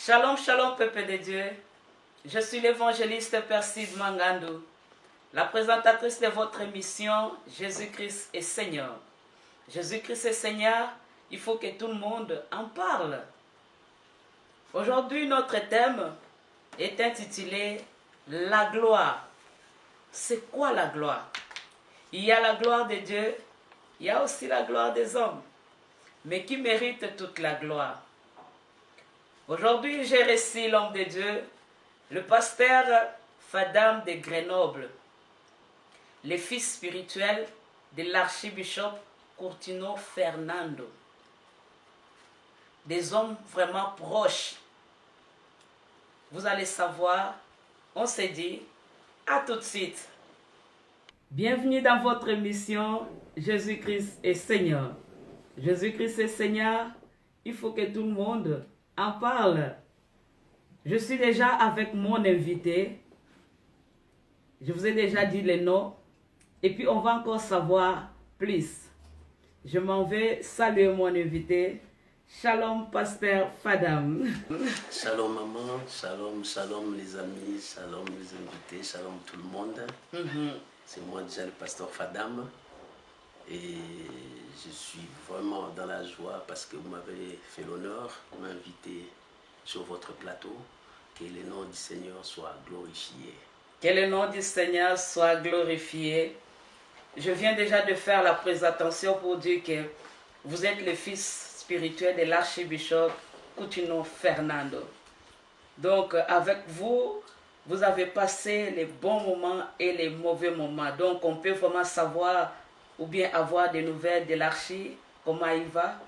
Shalom, shalom, peuple de Dieu. Je suis l'évangéliste Perside Mangandou, la présentatrice de votre émission Jésus-Christ est Seigneur. Jésus-Christ est Seigneur, il faut que tout le monde en parle. Aujourd'hui, notre thème est intitulé La gloire. C'est quoi la gloire? Il y a la gloire de Dieu, il y a aussi la gloire des hommes. Mais qui mérite toute la gloire? Aujourd'hui, j'ai reçu l'homme de Dieu, le pasteur Fadam de Grenoble, le fils spirituel de l'archibishop Curtino Fernando. Des hommes vraiment proches. Vous allez savoir, on s'est dit, à tout de suite. Bienvenue dans votre émission Jésus-Christ est Seigneur. Jésus-Christ est Seigneur, il faut que tout le monde en parle. Je suis déjà avec mon invité. Je vous ai déjà dit les noms. Et puis on va encore savoir plus. Je m'en vais saluer mon invité. Shalom, pasteur Fadam. Shalom maman, shalom les amis, shalom les invités, shalom tout le monde. C'est moi déjà le pasteur Fadam. Et je suis vraiment dans la joie parce que vous m'avez fait l'honneur de m'inviter sur votre plateau. Que le nom du Seigneur soit glorifié. Que le nom du Seigneur soit glorifié. Je viens déjà de faire la présentation pour dire que vous êtes le fils spirituel de l'archibishop Curtino Fernando. Donc avec vous, vous avez passé les bons moments et les mauvais moments. Donc on peut vraiment savoir ou bien avoir des nouvelles de l'archi, comment il va?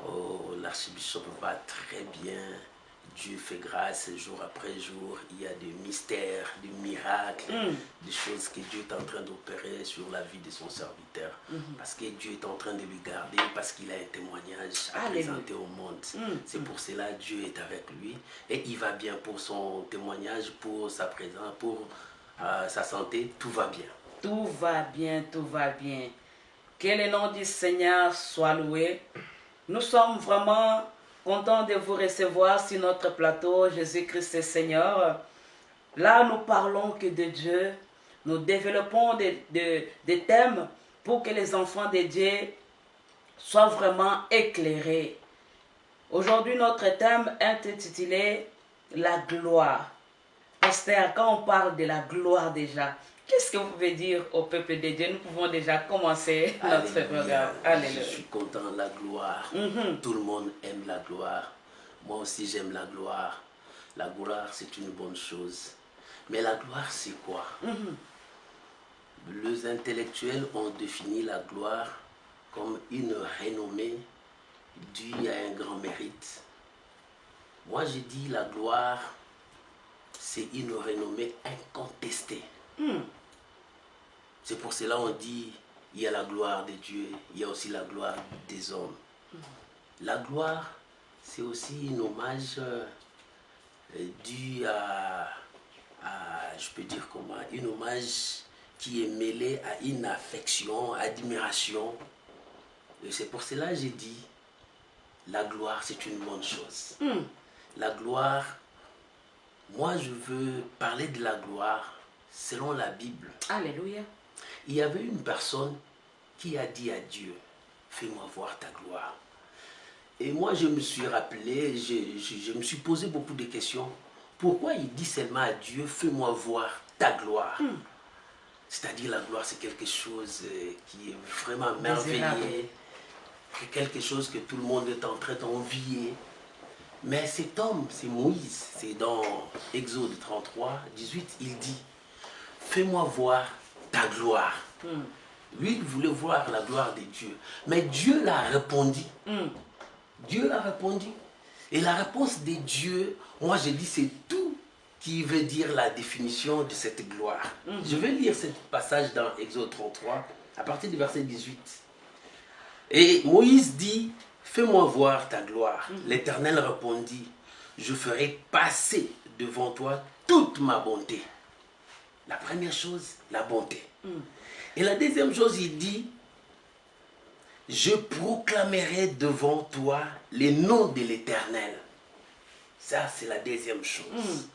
Oh, l'archibishop va très bien. Dieu fait grâce jour après jour. Il y a des mystères, des miracles, des choses que Dieu est en train d'opérer sur la vie de son serviteur. Parce que Dieu est en train de lui garder, parce qu'il a un témoignage à présenter au monde. C'est pour cela que Dieu est avec lui. Et il va bien pour son témoignage, pour sa présence, pour sa santé. Tout va bien. Tout va bien, tout va bien. Que le nom du Seigneur soit loué. Nous sommes vraiment contents de vous recevoir sur notre plateau Jésus-Christ est Seigneur. Là, nous parlons que de Dieu. Nous développons des thèmes pour que les enfants de Dieu soient vraiment éclairés. Aujourd'hui, notre thème est intitulé La gloire. Pasteur, quand on parle de la gloire déjà, qu'est-ce que vous pouvez dire au peuple de Dieu? Nous pouvons déjà commencer notre programme. Alléluia. Je suis content, la gloire. Tout le monde aime la gloire. Moi aussi, j'aime la gloire. La gloire, c'est une bonne chose. Mais la gloire, c'est quoi? Les intellectuels ont défini la gloire comme une renommée due à un grand mérite. Moi, j'ai dit la gloire, c'est une renommée incontestée. C'est pour cela qu'on dit il y a la gloire de Dieu, il y a aussi la gloire des hommes. La gloire, c'est aussi un hommage dû je peux dire comment, un hommage qui est mêlé à une affection, admiration. Et c'est pour cela que j'ai dit la gloire, c'est une bonne chose. La gloire, moi je veux parler de la gloire selon la Bible. Alléluia. Il y avait une personne qui a dit à Dieu, fais-moi voir ta gloire. Et moi je me suis rappelé, je me suis posé beaucoup de questions. Pourquoi il dit seulement à Dieu, fais-moi voir ta gloire? C'est-à-dire la gloire c'est quelque chose qui est vraiment merveilleux, quelque chose que tout le monde est en train d'envier. Mais cet homme, c'est Moïse, c'est dans Exode 33, 18, il dit, fais-moi voir ta gloire. Lui, il voulait voir la gloire de Dieu. Mais Dieu l'a répondu. Dieu l'a répondu. Et la réponse de Dieu, moi je dis, c'est tout qui veut dire la définition de cette gloire. Je vais lire ce passage dans Exode 33, à partir du verset 18. Et Moïse dit, fais-moi voir ta gloire. L'Éternel répondit, je ferai passer devant toi toute ma bonté. La première chose, la bonté. Et la deuxième chose, il dit, je proclamerai devant toi les noms de l'Éternel. Ça, c'est la deuxième chose.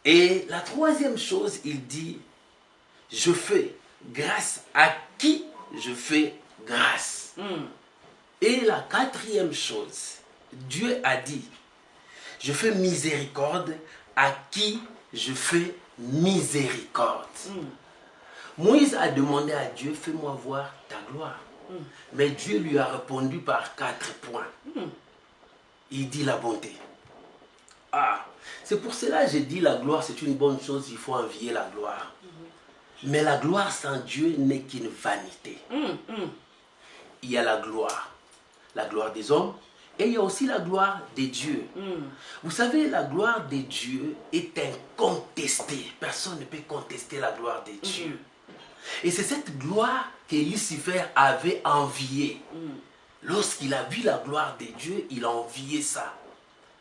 Et la troisième chose, il dit, je fais grâce à qui je fais grâce. Et la quatrième chose, Dieu a dit, je fais miséricorde à qui je fais miséricorde. Moïse a demandé à Dieu, fais-moi voir ta gloire. Mais Dieu lui a répondu par 4 points. Il dit la bonté. C'est pour cela que j'ai dit la gloire c'est une bonne chose, il faut envier la gloire. Mais la gloire sans Dieu n'est qu'une vanité. Il y a la gloire des hommes et il y a aussi la gloire des dieux. Vous savez, la gloire des dieux est incontestée. Personne ne peut contester la gloire des dieux. Et c'est cette gloire que Lucifer avait enviée. Lorsqu'il a vu la gloire des dieux, il a envié ça.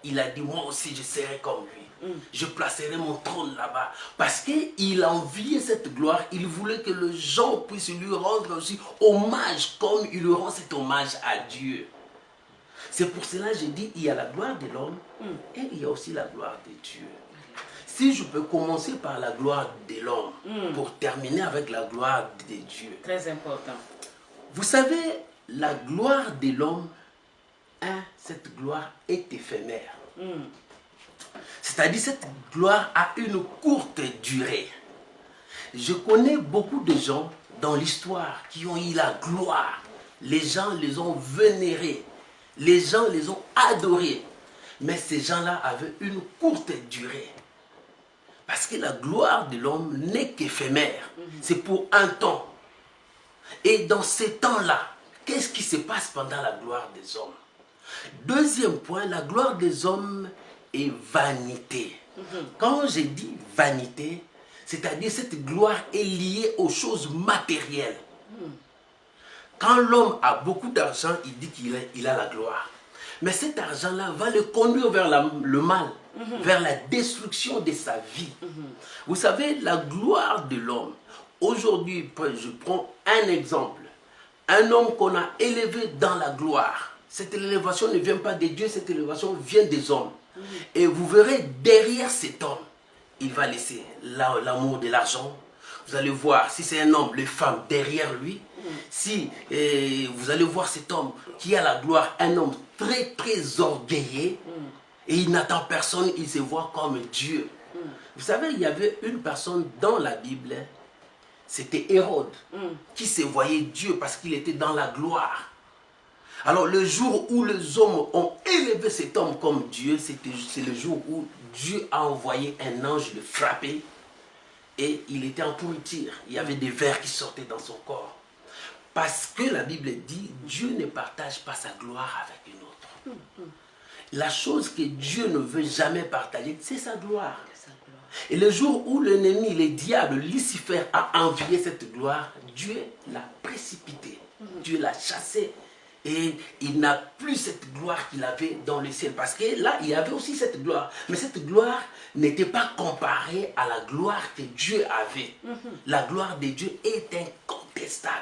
Il a dit, moi aussi je serai comme lui. Je placerai mon trône là-bas. Parce qu'il enviait cette gloire. Il voulait que les gens puissent lui rendre aussi hommage comme il lui rend cet hommage à Dieu. C'est pour cela que j'ai dit, il y a la gloire de l'homme et il y a aussi la gloire de Dieu. Si je peux commencer par la gloire de l'homme pour terminer avec la gloire de Dieu. Très important. Vous savez, la gloire de l'homme, cette gloire est éphémère. C'est-à-dire cette gloire a une courte durée. Je connais beaucoup de gens dans l'histoire qui ont eu la gloire. Les gens les ont vénérés. Les gens les ont adorés. Mais ces gens-là avaient une courte durée. Parce que la gloire de l'homme n'est qu'éphémère. C'est pour un temps. Et dans ces temps-là, qu'est-ce qui se passe pendant la gloire des hommes? Deuxième point, la gloire des hommes est vanité. Quand j'ai dit vanité, c'est-à-dire cette gloire est liée aux choses matérielles. Quand l'homme a beaucoup d'argent, il dit qu'il a la gloire. Mais cet argent-là va le conduire vers le mal, vers la destruction de sa vie. Vous savez, la gloire de l'homme, aujourd'hui, je prends un exemple. Un homme qu'on a élevé dans la gloire. Cette élévation ne vient pas de Dieu, cette élévation vient des hommes. Et vous verrez derrière cet homme, il va laisser l'amour de l'argent. Vous allez voir, si c'est un homme, les femmes derrière lui. Si vous allez voir cet homme qui a la gloire, un homme très très orgueilleux. Et il n'attend personne, il se voit comme Dieu. Vous savez, il y avait une personne dans la Bible, c'était Hérode, qui se voyait Dieu parce qu'il était dans la gloire. Alors le jour où les hommes ont élevé cet homme comme Dieu, c'est le jour où Dieu a envoyé un ange le frapper et il était en pourriture. Il y avait des vers qui sortaient dans son corps. Parce que la Bible dit, Dieu ne partage pas sa gloire avec une autre. La chose que Dieu ne veut jamais partager, c'est sa gloire. Et le jour où l'ennemi, le diable, Lucifer a envié cette gloire, Dieu l'a précipité. Dieu l'a chassé. Et il n'a plus cette gloire qu'il avait dans le ciel. Parce que là, il y avait aussi cette gloire. Mais cette gloire n'était pas comparée à la gloire que Dieu avait. La gloire de Dieu est incontestable.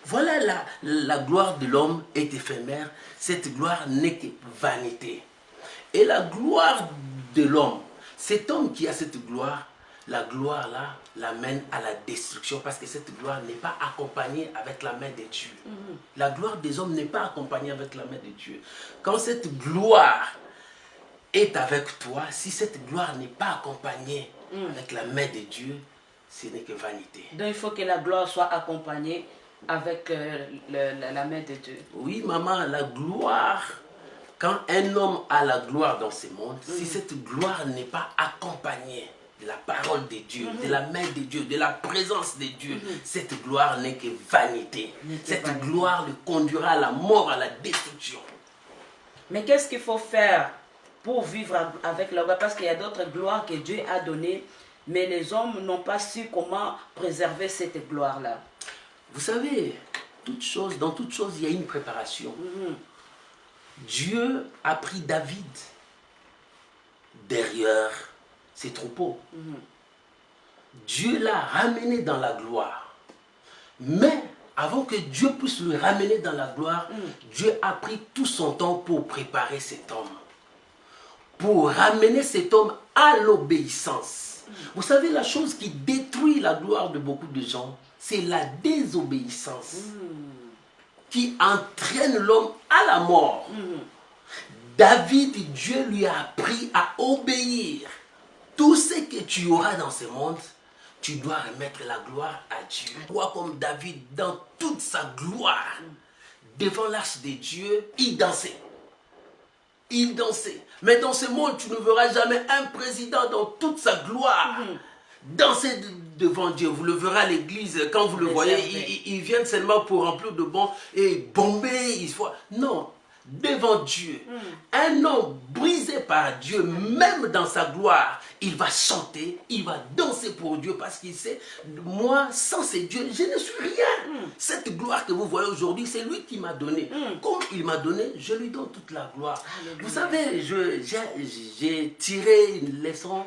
Voilà la gloire de l'homme est éphémère. Cette gloire n'est que vanité. Et la gloire de l'homme, cet homme qui a cette gloire, la gloire là l'amène à la destruction parce que cette gloire n'est pas accompagnée avec la main de Dieu. La gloire des hommes n'est pas accompagnée avec la main de Dieu. Quand cette gloire est avec toi, si cette gloire n'est pas accompagnée avec la main de Dieu, ce n'est que vanité. Donc il faut que la gloire soit accompagnée avec la main de Dieu. Oui, maman, la gloire, quand un homme a la gloire dans ce monde, si cette gloire n'est pas accompagnée de la parole de Dieu, de la main de Dieu, de la présence de Dieu, cette gloire n'est que vanité. Cette gloire le conduira à la mort, à la destruction. Mais qu'est-ce qu'il faut faire pour vivre avec la gloire? Parce qu'il y a d'autres gloires que Dieu a données, mais les hommes n'ont pas su comment préserver cette gloire-là. Vous savez, dans toute chose, il y a une préparation. Dieu a pris David derrière ses troupeaux. Dieu l'a ramené dans la gloire. Mais avant que Dieu puisse le ramener dans la gloire, Dieu a pris tout son temps pour préparer cet homme. pour ramener cet homme à l'obéissance. Vous savez, la chose qui détruit la gloire de beaucoup de gens, c'est la désobéissance qui entraîne l'homme à la mort. David, Dieu lui a appris à obéir. Tout ce que tu auras dans ce monde, tu dois remettre la gloire à Dieu. Toi, comme David, dans toute sa gloire, devant l'arche de Dieu, il dansait. Il dansait. Mais dans ce monde, tu ne verras jamais un président dans toute sa gloire danser devant Dieu. Vous le verrez à l'église, quand vous le voyez, ils viennent seulement pour remplir de bons et bomber. Non. Devant Dieu, un homme brisé par Dieu, même dans sa gloire, il va chanter, il va danser pour Dieu parce qu'il sait, moi, sans ce Dieu, je ne suis rien. Cette gloire que vous voyez aujourd'hui, c'est lui qui m'a donné. Comme il m'a donné, je lui donne toute la gloire. Alléluia. Vous savez, j'ai tiré une leçon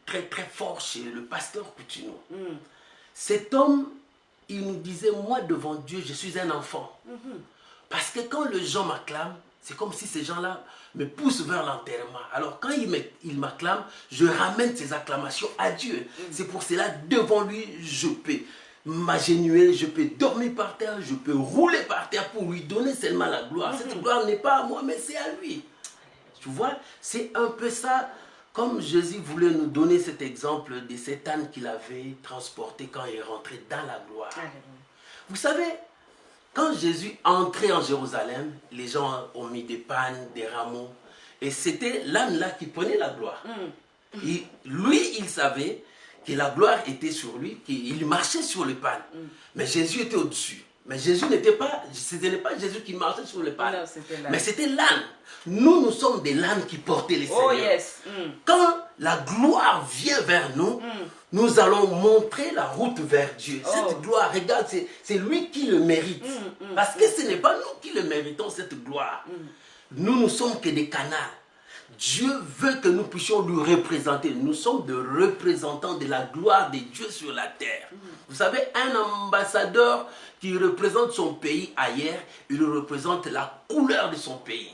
très très forte chez le pasteur Coutinho. Cet homme, il nous disait, moi devant Dieu, je suis un enfant. Parce que quand les gens m'acclament, c'est comme si ces gens-là me poussent vers l'enterrement. Alors quand ils m'acclament, je ramène ces acclamations à Dieu. C'est pour cela, devant lui, je peux m'agenouiller, je peux dormir par terre, je peux rouler par terre pour lui donner seulement la gloire. Cette gloire n'est pas à moi, mais c'est à lui. Tu vois, c'est un peu ça, comme Jésus voulait nous donner cet exemple de cet âne qu'il avait transporté quand il est rentré dans la gloire. Vous savez, quand Jésus entrait en Jérusalem, les gens ont mis des pannes, des rameaux. Et c'était l'âne-là qui prenait la gloire. Et lui, il savait que la gloire était sur lui, qu'il marchait sur les pannes. Mais Jésus était au-dessus. Mais Jésus n'était pas, ce n'est pas Jésus qui marchait sur les pannes. Mais c'était l'âne. Nous sommes des ânes qui portaient les seigneurs. Oh yes. Quand la gloire vient vers nous, nous allons montrer la route vers Dieu. Cette gloire, regarde, c'est lui qui le mérite. Parce que ce n'est pas nous qui le méritons, cette gloire. Nous ne sommes que des canaux. Dieu veut que nous puissions lui représenter. Nous sommes des représentants de la gloire de Dieu sur la terre. Vous savez, un ambassadeur qui représente son pays ailleurs, il représente la couleur de son pays.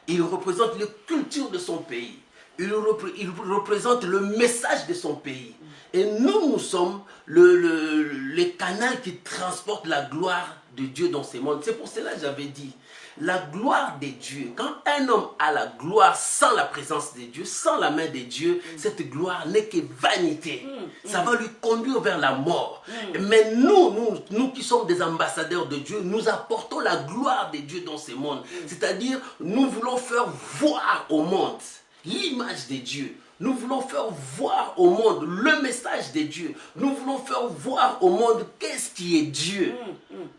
Il représente la culture de son pays. Il représente le message de son pays. Et nous sommes le canal qui transporte la gloire de Dieu dans ce monde. C'est pour cela que j'avais dit, la gloire de Dieu, quand un homme a la gloire sans la présence de Dieu, sans la main de Dieu, cette gloire n'est que vanité. Ça va lui conduire vers la mort. Mais nous qui sommes des ambassadeurs de Dieu, nous apportons la gloire de Dieu dans ce monde. C'est-à-dire, nous voulons faire voir au monde l'image de Dieu. Nous voulons faire voir au monde le message de Dieu. Nous voulons faire voir au monde qu'est-ce qui est Dieu.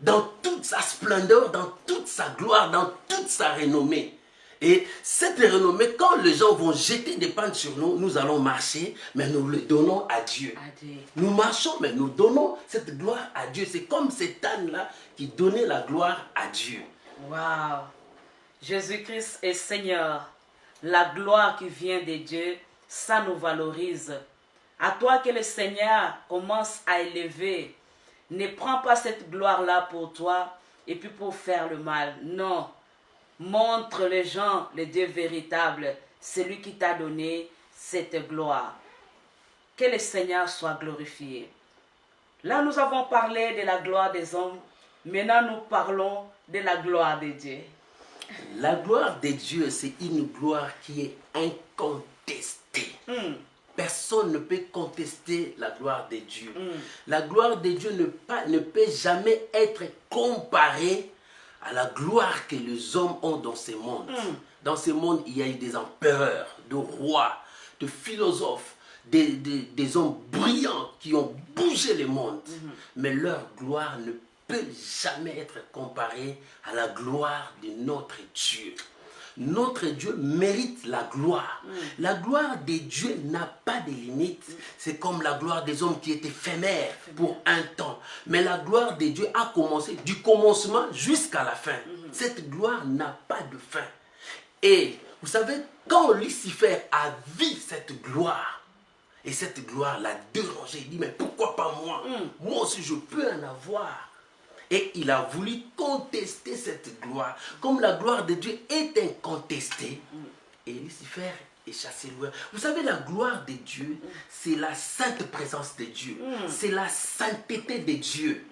Dans toute sa splendeur, dans toute sa gloire, dans toute sa renommée. Et cette renommée, quand les gens vont jeter des pannes sur nous, nous allons marcher, mais nous le donnons à Dieu. Nous marchons, mais nous donnons cette gloire à Dieu. C'est comme cet âne-là qui donnait la gloire à Dieu. Waouh! Jésus-Christ est Seigneur. La gloire qui vient de Dieu, ça nous valorise. À toi que le Seigneur commence à élever. Ne prends pas cette gloire-là pour toi et puis pour faire le mal. Non. Montre les gens le Dieu véritable, celui qui t'a donné cette gloire. Que le Seigneur soit glorifié. Là, nous avons parlé de la gloire des hommes. Maintenant, nous parlons de la gloire de Dieu. La gloire de Dieu, c'est une gloire qui est incontestée. Personne ne peut contester la gloire de Dieu. La gloire de Dieu ne peut jamais être comparée à la gloire que les hommes ont dans ce monde. Dans ce monde, il y a eu des empereurs, des rois, des philosophes, des hommes brillants qui ont bougé le monde. Mais leur gloire ne peut jamais être comparée à la gloire de notre Dieu. Notre Dieu mérite la gloire. La gloire de Dieu n'a pas de limite. C'est comme la gloire des hommes qui est éphémère pour un temps. Mais la gloire de Dieu a commencé du commencement jusqu'à la fin. Cette gloire n'a pas de fin. Et vous savez, quand Lucifer a vu cette gloire, et cette gloire l'a dérangé, il dit, mais pourquoi pas moi? Moi aussi je peux en avoir. Et il a voulu contester cette gloire. Comme la gloire de Dieu est incontestée, Et Lucifer est chassé loin. Vous savez, la gloire de Dieu, c'est la sainte présence de Dieu. C'est la sainteté de Dieu.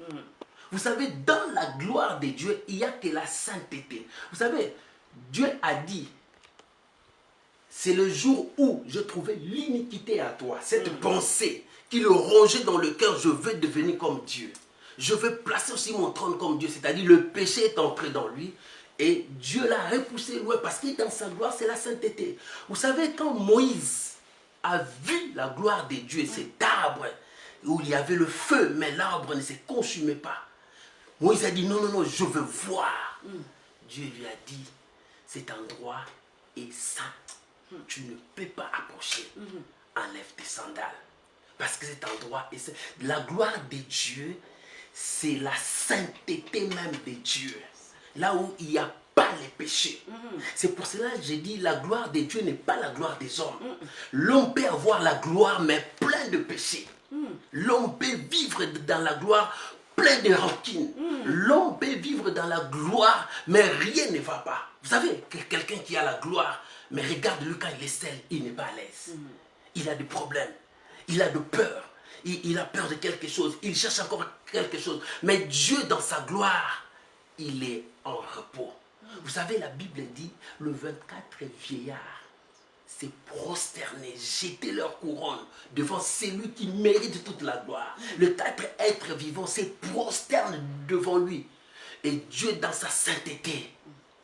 Vous savez, dans la gloire de Dieu, il n'y a que la sainteté. Vous savez, Dieu a dit, c'est le jour où je trouvais l'iniquité à toi, cette pensée qui le rongeait dans le cœur, je veux devenir comme Dieu. Je veux placer aussi mon trône comme Dieu, c'est-à-dire le péché est entré dans lui et Dieu l'a repoussé loin parce que dans sa gloire, c'est la sainteté. Vous savez, quand Moïse a vu la gloire de Dieu, cet arbre où il y avait le feu, mais l'arbre ne se consumait pas, Moïse a dit non, non, non, je veux voir. Dieu lui a dit, cet endroit est saint. Tu ne peux pas approcher. Enlève tes sandales. Parce que cet endroit est saint. La gloire de Dieu, c'est la sainteté même de Dieu. Là où il n'y a pas les péchés. C'est pour cela que j'ai dit, la gloire de Dieu n'est pas la gloire des hommes. L'homme peut avoir la gloire, mais plein de péchés. L'homme peut vivre dans la gloire plein de rancune. L'homme peut vivre dans la gloire, mais rien ne va pas. Vous savez, quelqu'un qui a la gloire, mais regarde-le quand il est seul, il n'est pas à l'aise. Il a des problèmes, il a de peur, il a peur de quelque chose, il cherche encore quelque chose. Mais Dieu, dans sa gloire, il est en repos. Vous savez, la Bible dit, le 24 vieillards s'est prosterné, jeter leur couronne devant celui qui mérite toute la gloire. Le 4 êtres vivants se prosternent devant lui. Et Dieu, dans sa sainteté,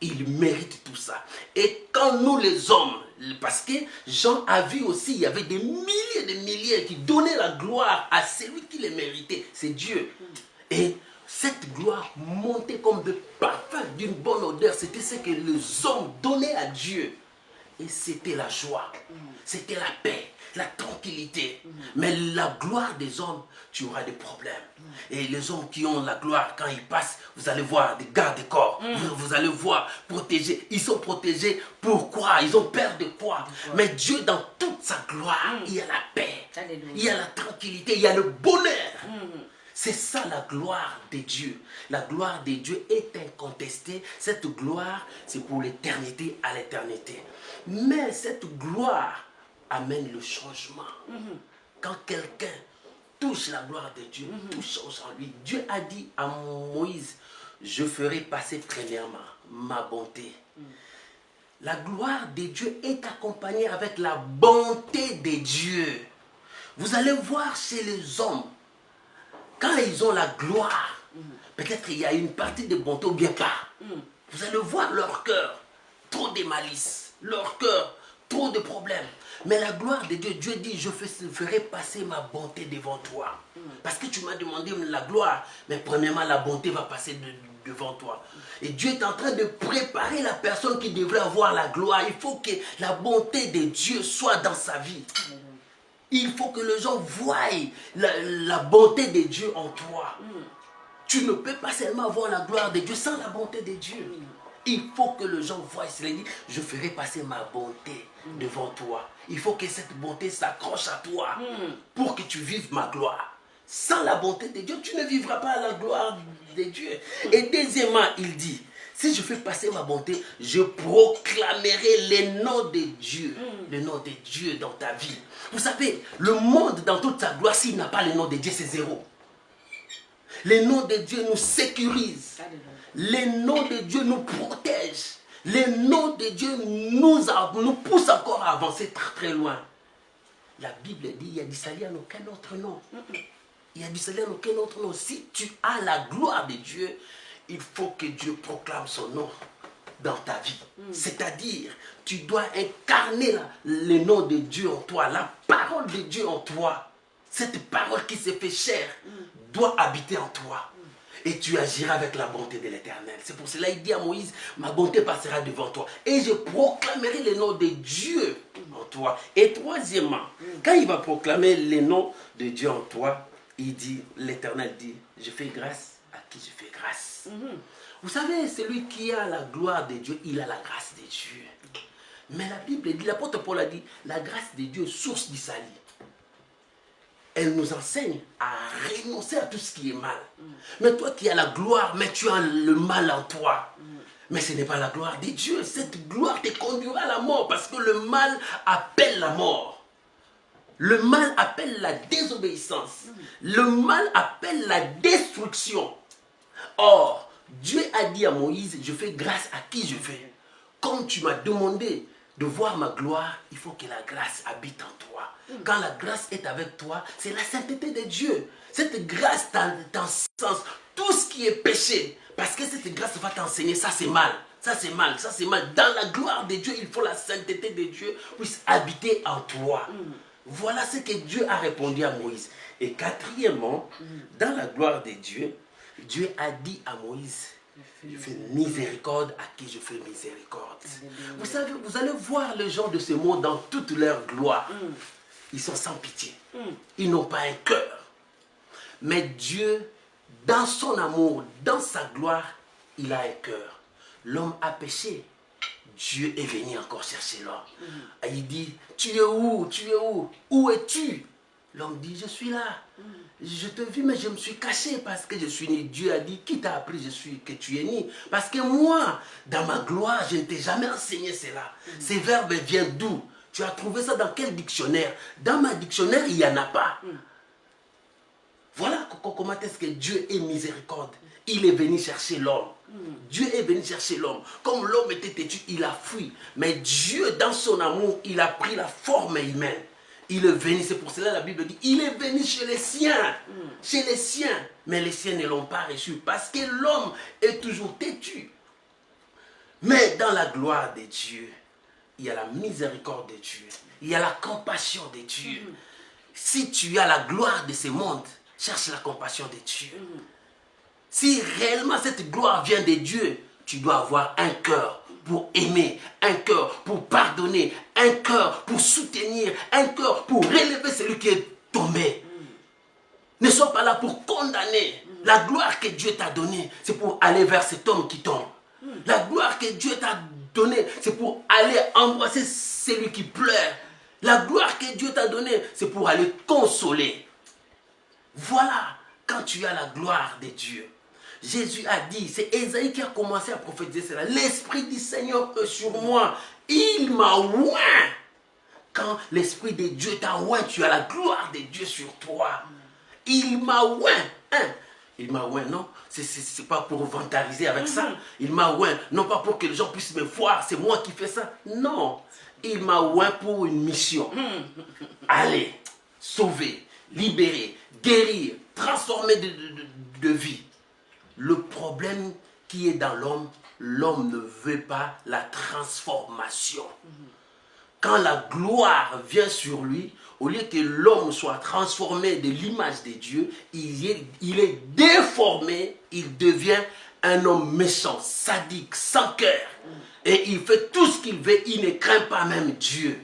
il mérite tout ça. Et quand nous les hommes, parce que Jean a vu aussi, il y avait des milliers de milliers qui donnaient la gloire à celui qui les méritait, c'est Dieu. Et cette gloire montait comme de parfum d'une bonne odeur, c'était ce que les hommes donnaient à Dieu. Et c'était la joie, c'était la paix, la tranquillité. Mais la gloire des hommes, tu auras des problèmes. Et les hommes qui ont la gloire, quand ils passent, vous allez voir des gardes-corps. Vous allez voir protégés. Ils sont protégés. Pourquoi? Ils ont peur de quoi? Mais Dieu, dans toute sa gloire, il y a la paix. Alléluia. Il y a la tranquillité, il y a le bonheur. C'est ça la gloire de Dieu. La gloire de Dieu est incontestée. Cette gloire, c'est pour l'éternité à l'éternité. Mais cette gloire amène le changement. Quand quelqu'un touche la gloire de Dieu, tout change en lui. Dieu a dit à Moïse, je ferai passer premièrement ma bonté. La gloire de Dieu est accompagnée avec la bonté de Dieu. Vous allez voir chez les hommes, quand ils ont la gloire, peut-être il y a une partie de bonté ou bien pas. Vous allez voir leur cœur, trop de malice, leur cœur, trop de problèmes. Mais la gloire de Dieu, Dieu dit, je ferai passer ma bonté devant toi. Parce que tu m'as demandé la gloire, mais premièrement la bonté va passer devant toi. Et Dieu est en train de préparer la personne qui devrait avoir la gloire. Il faut que la bonté de Dieu soit dans sa vie. Il faut que les gens voient la bonté de Dieu en toi. Tu ne peux pas seulement avoir la gloire de Dieu sans la bonté de Dieu. Il faut que les gens voient. Il dit, je ferai passer ma bonté devant toi. Il faut que cette bonté s'accroche à toi pour que tu vives ma gloire. Sans la bonté de Dieu, tu ne vivras pas la gloire de Dieu. Et deuxièmement, il dit, si je fais passer ma bonté, je proclamerai le nom de Dieu. Le nom de Dieu dans ta vie. Vous savez, le monde dans toute sa gloire, s'il n'a pas le nom de Dieu, c'est zéro. Le nom de Dieu nous sécurise. Le nom de Dieu nous protège. Le nom de Dieu nous pousse encore à avancer très très loin. La Bible dit, il y a du salut en aucun autre nom. Il y a du salut en aucun autre nom. Si tu as la gloire de Dieu, il faut que Dieu proclame son nom dans ta vie. C'est-à-dire, tu dois incarner le nom de Dieu en toi, la parole de Dieu en toi. Cette parole qui s'est fait chair doit habiter en toi. Et tu agiras avec la bonté de l'Éternel. C'est pour cela qu'il dit à Moïse, ma bonté passera devant toi. Et je proclamerai le nom de Dieu en toi. Et troisièmement, quand il va proclamer le nom de Dieu en toi, il dit, l'Éternel dit, je fais grâce à qui je fais grâce. Vous savez, celui qui a la gloire de Dieu, il a la grâce de Dieu. Mais la Bible dit, l'apôtre Paul a dit, la grâce de Dieu est source du salut. Elle nous enseigne à renoncer à tout ce qui est mal. Mais toi qui as la gloire, mais tu as le mal en toi. Mais ce n'est pas la gloire de Dieu. Cette gloire te conduira à la mort parce que le mal appelle la mort. Le mal appelle la désobéissance. Le mal appelle la destruction. Or, Dieu a dit à Moïse, je fais grâce à qui je veux. Comme tu m'as demandé de voir ma gloire, il faut que la grâce habite en toi. Quand la grâce est avec toi, c'est la sainteté de Dieu. Cette grâce t'enseigne tout ce qui est péché. Parce que cette grâce va t'enseigner, ça c'est mal. Ça c'est mal, ça c'est mal. Dans la gloire de Dieu, il faut la sainteté de Dieu puisse habiter en toi. Voilà ce que Dieu a répondu à Moïse. Et quatrièmement, dans la gloire de Dieu, Dieu a dit à Moïse, je fais miséricorde à qui je fais miséricorde. Vous savez, vous allez voir les gens de ce monde dans toute leur gloire. Ils sont sans pitié. Ils n'ont pas un cœur. Mais Dieu, dans son amour, dans sa gloire, il a un cœur. L'homme a péché. Dieu est venu encore chercher l'homme. Il dit, tu es où? Tu es où? Où es-tu? L'homme dit, je suis là. Je te vis, mais je me suis caché parce que je suis né. Dieu a dit, qui t'a appris que tu es né? Parce que moi, dans ma gloire, je ne t'ai jamais enseigné cela. Ces verbes viennent d'où? Tu as trouvé ça dans quel dictionnaire? Dans ma dictionnaire, il n'y en a pas. Voilà comment est-ce que Dieu est miséricorde. Il est venu chercher l'homme. Dieu est venu chercher l'homme. Comme l'homme était têtu, il a fui. Mais Dieu, dans son amour, il a pris la forme humaine. Il est venu, c'est pour cela que la Bible dit, il est venu chez les siens. Chez les siens. Mais les siens ne l'ont pas reçu. Parce que l'homme est toujours têtu. Mais dans la gloire de Dieu, il y a la miséricorde de Dieu. Il y a la compassion de Dieu. Si tu as la gloire de ce monde, cherche la compassion de Dieu. Si réellement cette gloire vient de Dieu, tu dois avoir un cœur pour aimer, un cœur pour pardonner, un cœur pour soutenir, un cœur pour relever celui qui est tombé. Ne sois pas là pour condamner. La gloire que Dieu t'a donnée, c'est pour aller vers cet homme qui tombe. La gloire que Dieu t'a donnée, c'est pour aller embrasser celui qui pleure. La gloire que Dieu t'a donnée, c'est pour aller consoler. Voilà, quand tu as la gloire de Dieu. Jésus a dit, c'est Ésaïe qui a commencé à prophétiser cela. L'Esprit du Seigneur est sur moi. Il m'a oint. Quand l'Esprit de Dieu t'a oint, tu as la gloire de Dieu sur toi. Il m'a oint. Il m'a oint, non, c'est pas pour vantariser avec ça. Il m'a oint, non pas pour que les gens puissent me voir, c'est moi qui fais ça. Non, il m'a oint pour une mission. Aller, sauver, libérer, guérir, transformer de vie. Le problème qui est dans l'homme, l'homme ne veut pas la transformation. Quand la gloire vient sur lui, au lieu que l'homme soit transformé de l'image de Dieu, il est déformé, il devient un homme méchant, sadique, sans cœur. Et il fait tout ce qu'il veut, il ne craint pas même Dieu.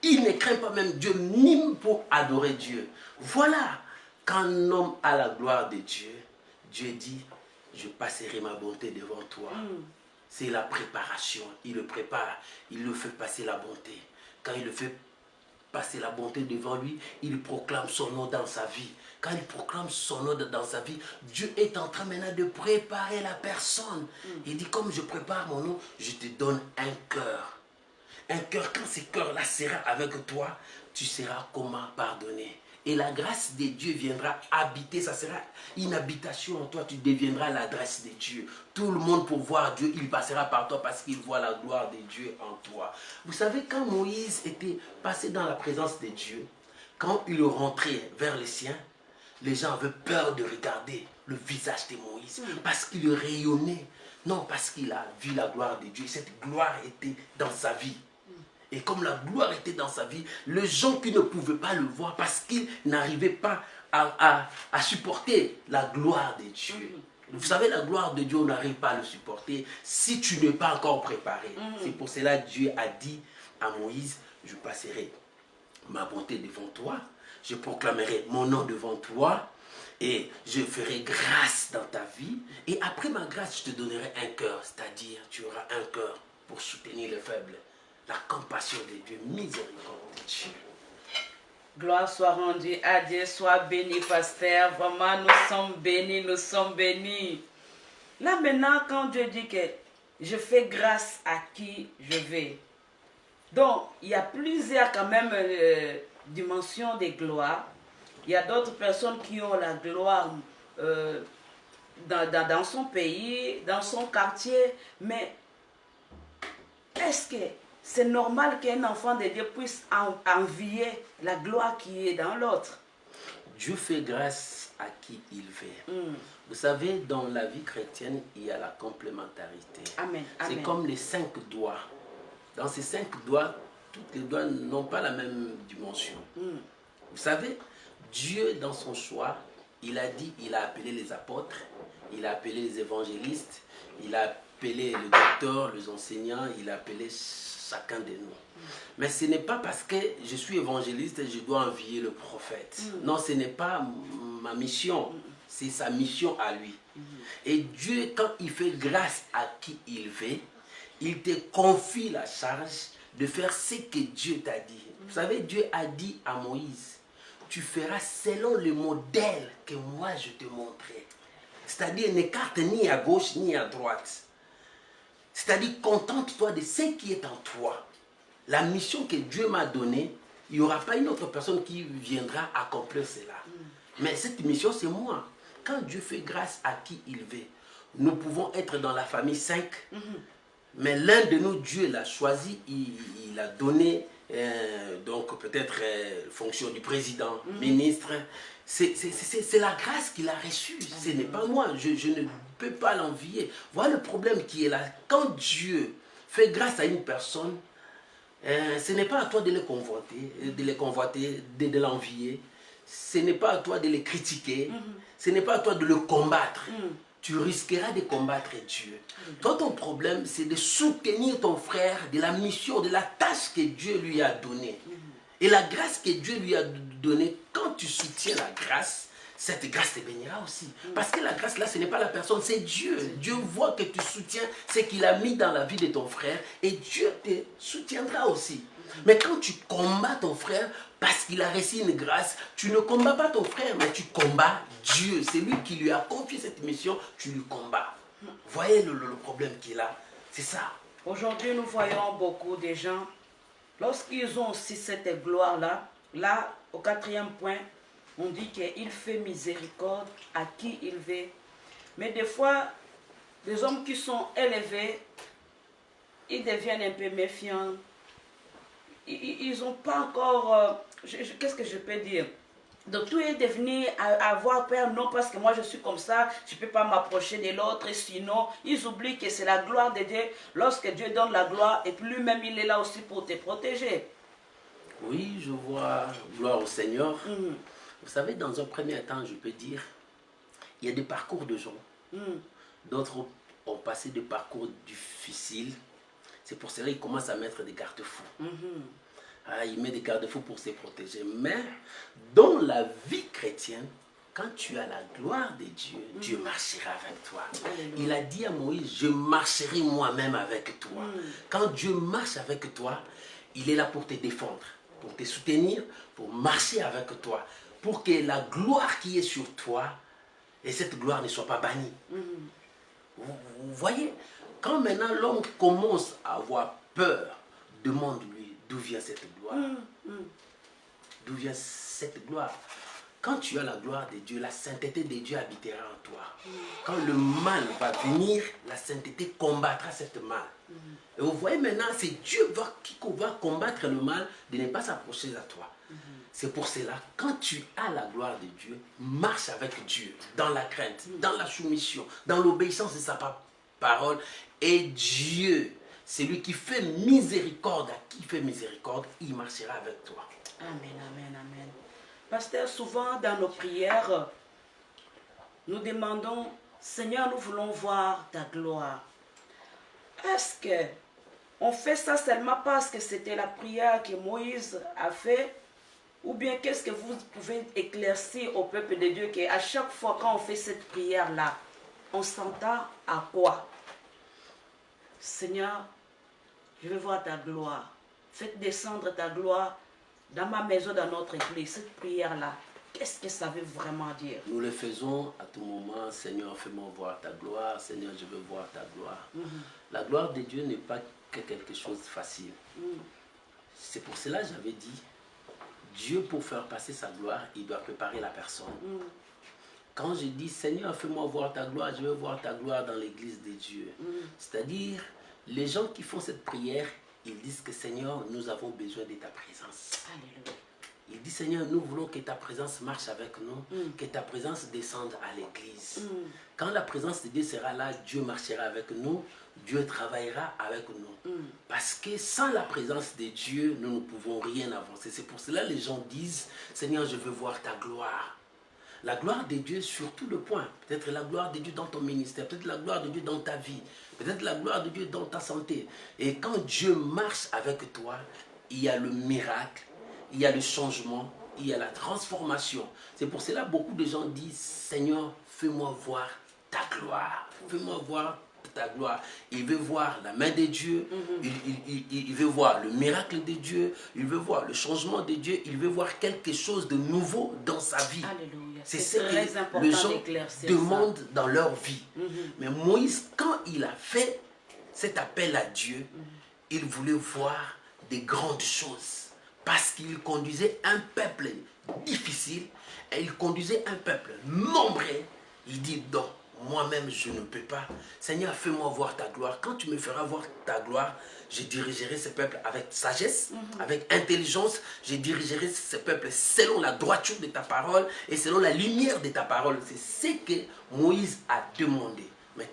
Il ne craint pas même Dieu, ni pour adorer Dieu. Voilà, quand un homme a la gloire de Dieu, Dieu dit, je passerai ma bonté devant toi. C'est la préparation. Il le prépare. Il le fait passer la bonté. Quand il le fait passer la bonté devant lui, il proclame son nom dans sa vie. Quand il proclame son nom dans sa vie, Dieu est en train maintenant de préparer la personne. Il dit, comme je prépare mon nom, je te donne un cœur. Un cœur, quand ce cœur-là sera avec toi, tu seras comment pardonner. Et la grâce de Dieu viendra habiter, ça sera une habitation en toi, tu deviendras l'adresse de Dieu. Tout le monde pour voir Dieu, il passera par toi parce qu'il voit la gloire de Dieu en toi. Vous savez, quand Moïse était passé dans la présence de Dieu, quand il rentrait vers les siens, les gens avaient peur de regarder le visage de Moïse parce qu'il rayonnait. Non, parce qu'il a vu la gloire de Dieu. Cette gloire était dans sa vie. Et comme la gloire était dans sa vie, les gens qui ne pouvaient pas le voir parce qu'ils n'arrivaient pas à supporter la gloire de Dieu. Vous savez, la gloire de Dieu, on n'arrive pas à le supporter si tu n'es pas encore préparé. C'est pour cela que Dieu a dit à Moïse, je passerai ma bonté devant toi, je proclamerai mon nom devant toi et je ferai grâce dans ta vie. Et après ma grâce, je te donnerai un cœur, c'est-à-dire tu auras un cœur pour soutenir les faibles. La compassion de Dieu, miséricorde de Dieu. Gloire soit rendue à Dieu, sois béni, pasteur. Vraiment, nous sommes bénis, nous sommes bénis. Là maintenant, quand Dieu dit que je fais grâce à qui je vais, donc il y a plusieurs quand même dimensions de gloire. Il y a d'autres personnes qui ont la gloire dans son pays, dans son quartier, mais est-ce que c'est normal qu'un enfant de Dieu puisse envier la gloire qui est dans l'autre? Dieu fait grâce à qui il veut. Vous savez, dans la vie chrétienne, il y a la complémentarité. Amen. C'est comme les 5 doigts. Dans ces 5 doigts, tous les doigts n'ont pas la même dimension. Vous savez, Dieu, dans son choix, il a dit, il a appelé les apôtres, il a appelé les évangélistes, il a appelé les docteurs, les enseignants, il a appelé chacun de nous. Mais ce n'est pas parce que je suis évangéliste et je dois envier le prophète. Non, ce n'est pas ma mission. C'est sa mission à lui. Et Dieu, quand il fait grâce à qui il veut, il te confie la charge de faire ce que Dieu t'a dit. Vous savez, Dieu a dit à Moïse, tu feras selon le modèle que moi je te montrais. C'est-à-dire, n'écarte ni à gauche ni à droite. C'est-à-dire, contente-toi de ce qui est en toi. La mission que Dieu m'a donnée, il n'y aura pas une autre personne qui viendra accomplir cela. Mais cette mission, c'est moi. Quand Dieu fait grâce à qui il veut, nous pouvons être dans la famille 5, mais l'un de nous, Dieu l'a choisi, il a donné donc peut-être fonction du président, ministre. C'est la grâce qu'il a reçue, ce n'est pas moi, je ne peux pas l'envier. Voilà le problème qui est là. Quand Dieu fait grâce à une personne, ce n'est pas à toi de les convoiter, de l'envier. Ce n'est pas à toi de les critiquer. Ce n'est pas à toi de le combattre. Tu risqueras de combattre Dieu. Toi, ton problème, c'est de soutenir ton frère de la mission, de la tâche que Dieu lui a donnée. Et la grâce que Dieu lui a donnée, quand tu soutiens la grâce, cette grâce te bénira aussi. Parce que la grâce là, ce n'est pas la personne, c'est Dieu. Dieu voit que tu soutiens ce qu'il a mis dans la vie de ton frère et Dieu te soutiendra aussi. Mais quand tu combats ton frère parce qu'il a reçu une grâce, tu ne combats pas ton frère, mais tu combats Dieu. C'est lui qui lui a confié cette mission, tu lui combats. Voyez le problème qui est là. C'est ça. Aujourd'hui, nous voyons beaucoup de gens, lorsqu'ils ont aussi cette gloire-là, là, au 4e point, on dit qu'il fait miséricorde à qui il veut. Mais des fois, les hommes qui sont élevés, ils deviennent un peu méfiants. Ils n'ont pas encore... qu'est-ce que je peux dire? Donc tout est devenu avoir peur, non parce que moi je suis comme ça, je ne peux pas m'approcher de l'autre, sinon ils oublient que c'est la gloire de Dieu. Lorsque Dieu donne la gloire, et puis lui-même il est là aussi pour te protéger. Oui, je vois, gloire au Seigneur. Vous savez, dans un premier temps, je peux dire, il y a des parcours de gens. D'autres ont passé des parcours difficiles. C'est pour cela qu'ils commencent à mettre des garde-fous. Il met des garde-fous pour se protéger. Mais dans la vie chrétienne, quand tu as la gloire de Dieu, Dieu marchera avec toi. Il a dit à Moïse, je marcherai moi-même avec toi. Quand Dieu marche avec toi, il est là pour te défendre, pour te soutenir, pour marcher avec toi, pour que la gloire qui est sur toi, et cette gloire ne soit pas bannie. Vous voyez, quand maintenant l'homme commence à avoir peur, demande-lui d'où vient cette gloire. D'où vient cette gloire? Quand tu as la gloire de Dieu, la sainteté de Dieu habitera en toi. Quand le mal va venir, la sainteté combattra cette mal. Et vous voyez maintenant, c'est Dieu qui va combattre le mal de ne pas s'approcher à toi. C'est pour cela, quand tu as la gloire de Dieu, marche avec Dieu dans la crainte, dans la soumission, dans l'obéissance de sa parole. Et Dieu, c'est lui qui fait miséricorde. À qui fait miséricorde, il marchera avec toi. Amen, amen, amen. Pasteur, souvent dans nos prières, nous demandons, Seigneur, nous voulons voir ta gloire. Est-ce qu'on fait ça seulement parce que c'était la prière que Moïse a fait? Ou bien qu'est-ce que vous pouvez éclaircir au peuple de Dieu qu'à chaque fois quand on fait cette prière-là, on s'entend à quoi? Seigneur, je veux voir ta gloire. Faites descendre ta gloire dans ma maison, dans notre église. Cette prière-là, qu'est-ce que ça veut vraiment dire? Nous le faisons à tout moment. Seigneur, fais-moi voir ta gloire. Seigneur, je veux voir ta gloire. La gloire de Dieu n'est pas que quelque chose de facile. C'est pour cela que j'avais dit, Dieu, pour faire passer sa gloire, il doit préparer la personne. Quand je dis, Seigneur, fais-moi voir ta gloire, je veux voir ta gloire dans l'église de Dieu. C'est-à-dire, les gens qui font cette prière, ils disent que Seigneur, nous avons besoin de ta présence. Alléluia. Il dit, Seigneur, nous voulons que ta présence marche avec nous, que ta présence descende à l'église. Quand la présence de Dieu sera là, Dieu marchera avec nous, Dieu travaillera avec nous. Parce que sans la présence de Dieu, nous ne pouvons rien avancer. C'est pour cela que les gens disent, Seigneur, je veux voir ta gloire. La gloire de Dieu sur tout le point. Peut-être la gloire de Dieu dans ton ministère, peut-être la gloire de Dieu dans ta vie, peut-être la gloire de Dieu dans ta santé. Et quand Dieu marche avec toi, il y a le miracle, il y a le changement, il y a la transformation. C'est pour cela que beaucoup de gens disent, Seigneur, fais-moi voir ta gloire. Fais-moi voir ta gloire. Il veut voir la main de Dieu, il veut voir le miracle de Dieu, il veut voir le changement de Dieu, il veut voir quelque chose de nouveau dans sa vie. Alléluia. C'est ce que les gens demandent dans leur vie. Mais Moïse, quand il a fait cet appel à Dieu, il voulait voir des grandes choses. Parce qu'il conduisait un peuple difficile et il conduisait un peuple nombreux. Il dit, donc, moi-même, je ne peux pas. Seigneur, fais-moi voir ta gloire. Quand tu me feras voir ta gloire, je dirigerai ce peuple avec sagesse, avec intelligence. Je dirigerai ce peuple selon la droiture de ta parole et selon la lumière de ta parole. C'est ce que Moïse a demandé. Mais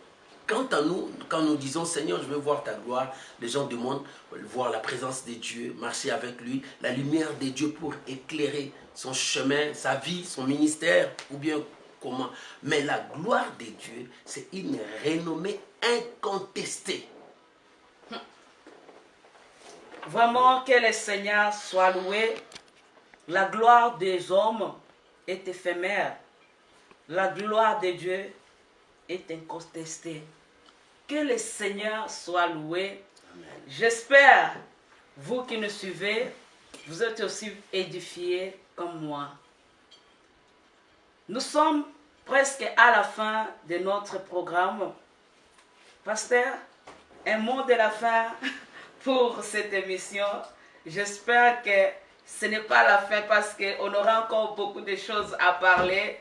quant à nous, quand nous disons, Seigneur, je veux voir ta gloire, les gens demandent voir la présence de Dieu, marcher avec lui, la lumière de Dieu pour éclairer son chemin, sa vie, son ministère, ou bien comment. Mais la gloire de Dieu, c'est une renommée incontestée. Vraiment que le Seigneur soit loué. La gloire des hommes est éphémère. La gloire de Dieu est incontestée. Que le Seigneur soit loué. J'espère, vous qui nous suivez, vous êtes aussi édifiés comme moi. Nous sommes presque à la fin de notre programme. Pasteur, un mot de la fin pour cette émission. J'espère que ce n'est pas la fin parce qu'on aura encore beaucoup de choses à parler.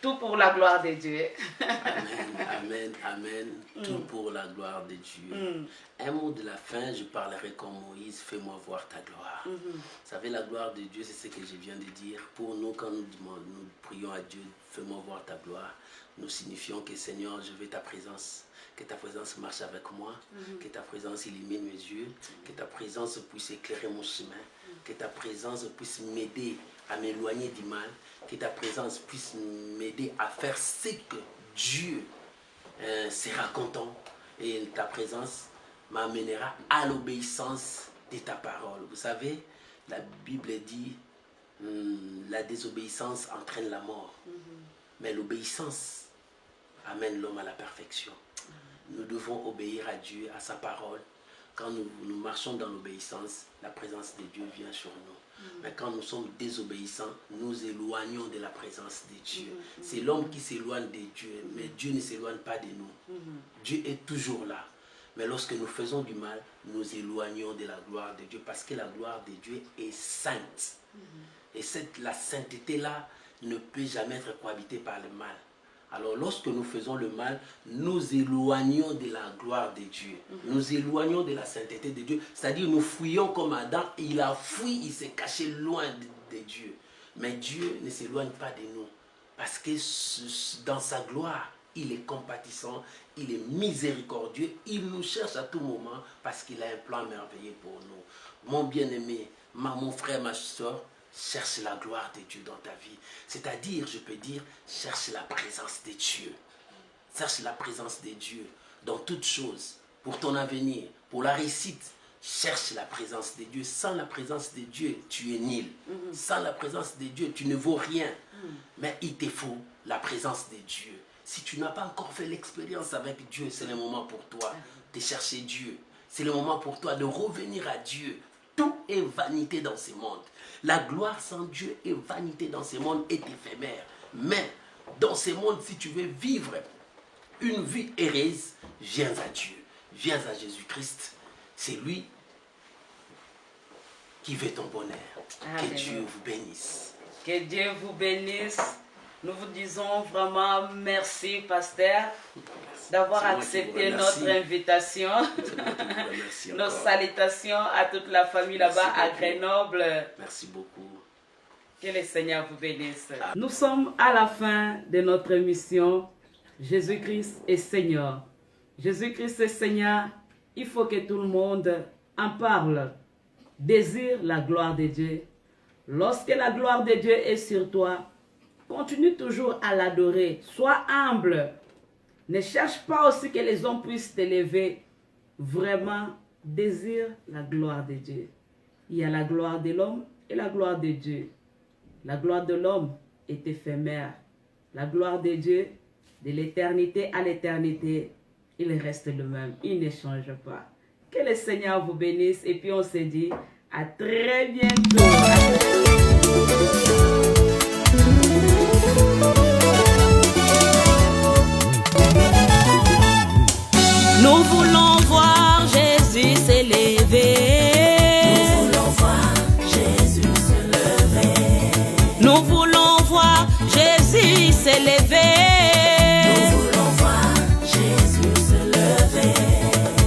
Tout pour la gloire de Dieu. Amen, amen, amen. Tout pour la gloire de Dieu. Un mot de la fin, je parlerai comme Moïse, fais-moi voir ta gloire. Vous savez, la gloire de Dieu, c'est ce que je viens de dire. Pour nous, quand nous prions à Dieu, fais-moi voir ta gloire, nous signifions que Seigneur, je veux ta présence. Que ta présence marche avec moi, que ta présence illumine mes yeux, que ta présence puisse éclairer mon chemin, que ta présence puisse m'aider à m'éloigner du mal, que ta présence puisse m'aider à faire ce que Dieu sera content et ta présence m'amènera à l'obéissance de ta parole. Vous savez, la Bible dit la désobéissance entraîne la mort, mais l'obéissance amène l'homme à la perfection. Nous devons obéir à Dieu, à sa parole. Quand nous marchons dans l'obéissance, la présence de Dieu vient sur nous. Mais quand nous sommes désobéissants, nous éloignons de la présence de Dieu. C'est l'homme qui s'éloigne de Dieu, mais Dieu ne s'éloigne pas de nous. Dieu est toujours là. Mais lorsque nous faisons du mal, nous éloignons de la gloire de Dieu parce que la gloire de Dieu est sainte. Et la sainteté-là ne peut jamais être cohabitée par le mal. Alors lorsque nous faisons le mal, nous éloignons de la gloire de Dieu. Nous éloignons de la sainteté de Dieu. C'est-à-dire nous fuyons comme Adam. Il a fui, il s'est caché loin de Dieu. Mais Dieu ne s'éloigne pas de nous. Parce que dans sa gloire, il est compatissant, il est miséricordieux. Il nous cherche à tout moment parce qu'il a un plan merveilleux pour nous. Mon bien-aimé, mon frère, ma soeur, cherche la gloire de Dieu dans ta vie. C'est-à-dire, je peux dire, cherche la présence de Dieu. Cherche la présence de Dieu dans toutes choses. Pour ton avenir, pour la réussite, cherche la présence de Dieu. Sans la présence de Dieu, tu es nul. Sans la présence de Dieu, tu ne vaux rien. Mais il te faut la présence de Dieu. Si tu n'as pas encore fait l'expérience avec Dieu, c'est le moment pour toi de chercher Dieu. C'est le moment pour toi de revenir à Dieu. Tout est vanité dans ce monde. La gloire sans Dieu est vanité dans ce monde, est éphémère. Mais dans ce monde, si tu veux vivre une vie heureuse, viens à Dieu, viens à Jésus-Christ. C'est lui qui veut ton bonheur. Amen. Que Dieu vous bénisse. Que Dieu vous bénisse. Nous vous disons vraiment merci, pasteur, d'avoir accepté notre invitation. Nos salutations à toute la famille là-bas à Grenoble. Merci beaucoup. Que le Seigneur vous bénisse. Nous sommes à la fin de notre émission. Jésus-Christ est Seigneur. Jésus-Christ est Seigneur. Il faut que tout le monde en parle. Désire la gloire de Dieu. Lorsque la gloire de Dieu est sur toi, continue toujours à l'adorer. Sois humble. Ne cherche pas aussi que les hommes puissent t'élever. Vraiment, désire la gloire de Dieu. Il y a la gloire de l'homme et la gloire de Dieu. La gloire de l'homme est éphémère. La gloire de Dieu, de l'éternité à l'éternité, il reste le même. Il ne change pas. Que le Seigneur vous bénisse. Et puis on se dit à très bientôt. Nous voulons voir Jésus s'élever. Nous voulons voir Jésus se lever. Nous voulons voir Jésus s'élever. Nous voulons voir Jésus se lever.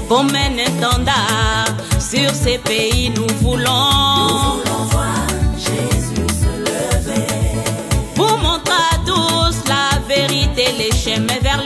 Comme un étendard sur ces pays, nous voulons voir Jésus se lever. pour montrer à tous la vérité, les chemins vers